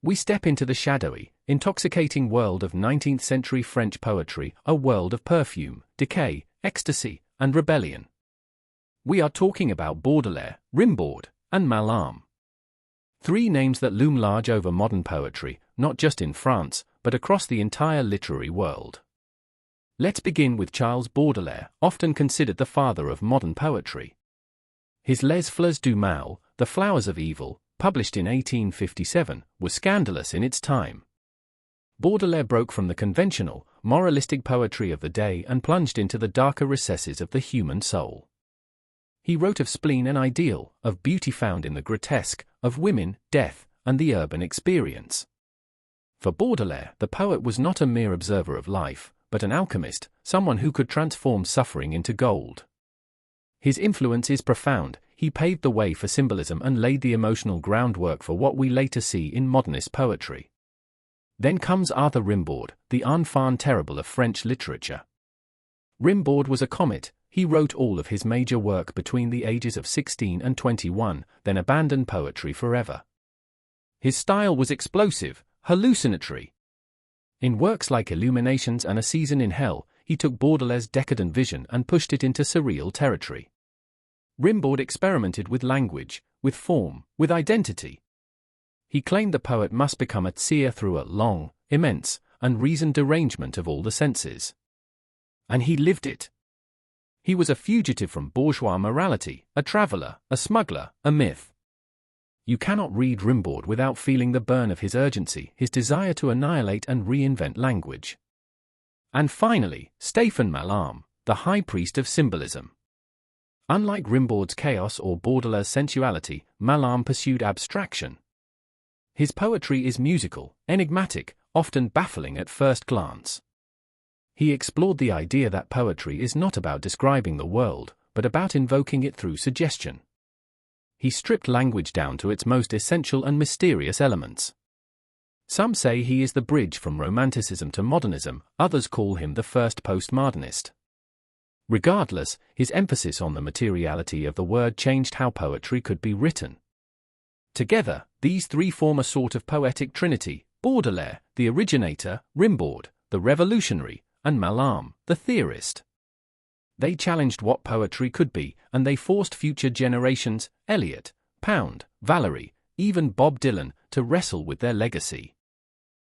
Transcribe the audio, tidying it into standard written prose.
We step into the shadowy, intoxicating world of 19th-century French poetry, a world of perfume, decay, ecstasy, and rebellion. We are talking about Baudelaire, Rimbaud, and Mallarmé. Three names that loom large over modern poetry, not just in France, but across the entire literary world. Let's begin with Charles Baudelaire, often considered the father of modern poetry. His Les Fleurs du Mal, The Flowers of Evil, published in 1857, was scandalous in its time. Baudelaire broke from the conventional, moralistic poetry of the day and plunged into the darker recesses of the human soul. He wrote of spleen and ideal, of beauty found in the grotesque, of women, death, and the urban experience. For Baudelaire, the poet was not a mere observer of life, but an alchemist, someone who could transform suffering into gold. His influence is profound. He paved the way for symbolism and laid the emotional groundwork for what we later see in modernist poetry. Then comes Arthur Rimbaud, the enfant terrible of French literature. Rimbaud was a comet. He wrote all of his major work between the ages of 16 and 21, then abandoned poetry forever. His style was explosive, hallucinatory. In works like Illuminations and A Season in Hell, he took Baudelaire's decadent vision and pushed it into surreal territory. Rimbaud experimented with language, with form, with identity. He claimed the poet must become a seer through a long, immense, unreasoned derangement of all the senses. And he lived it. He was a fugitive from bourgeois morality, a traveler, a smuggler, a myth. You cannot read Rimbaud without feeling the burn of his urgency, his desire to annihilate and reinvent language. And finally, Stéphane Mallarmé, the high priest of symbolism. Unlike Rimbaud's chaos or Baudelaire's sensuality, Mallarmé pursued abstraction. His poetry is musical, enigmatic, often baffling at first glance. He explored the idea that poetry is not about describing the world, but about invoking it through suggestion. He stripped language down to its most essential and mysterious elements. Some say he is the bridge from Romanticism to modernism, others call him the first postmodernist. Regardless, his emphasis on the materiality of the word changed how poetry could be written. Together, these three form a sort of poetic trinity: Baudelaire, the originator; Rimbaud, the revolutionary; and Mallarmé, the theorist. They challenged what poetry could be, and they forced future generations, Eliot, Pound, Valery, even Bob Dylan, to wrestle with their legacy.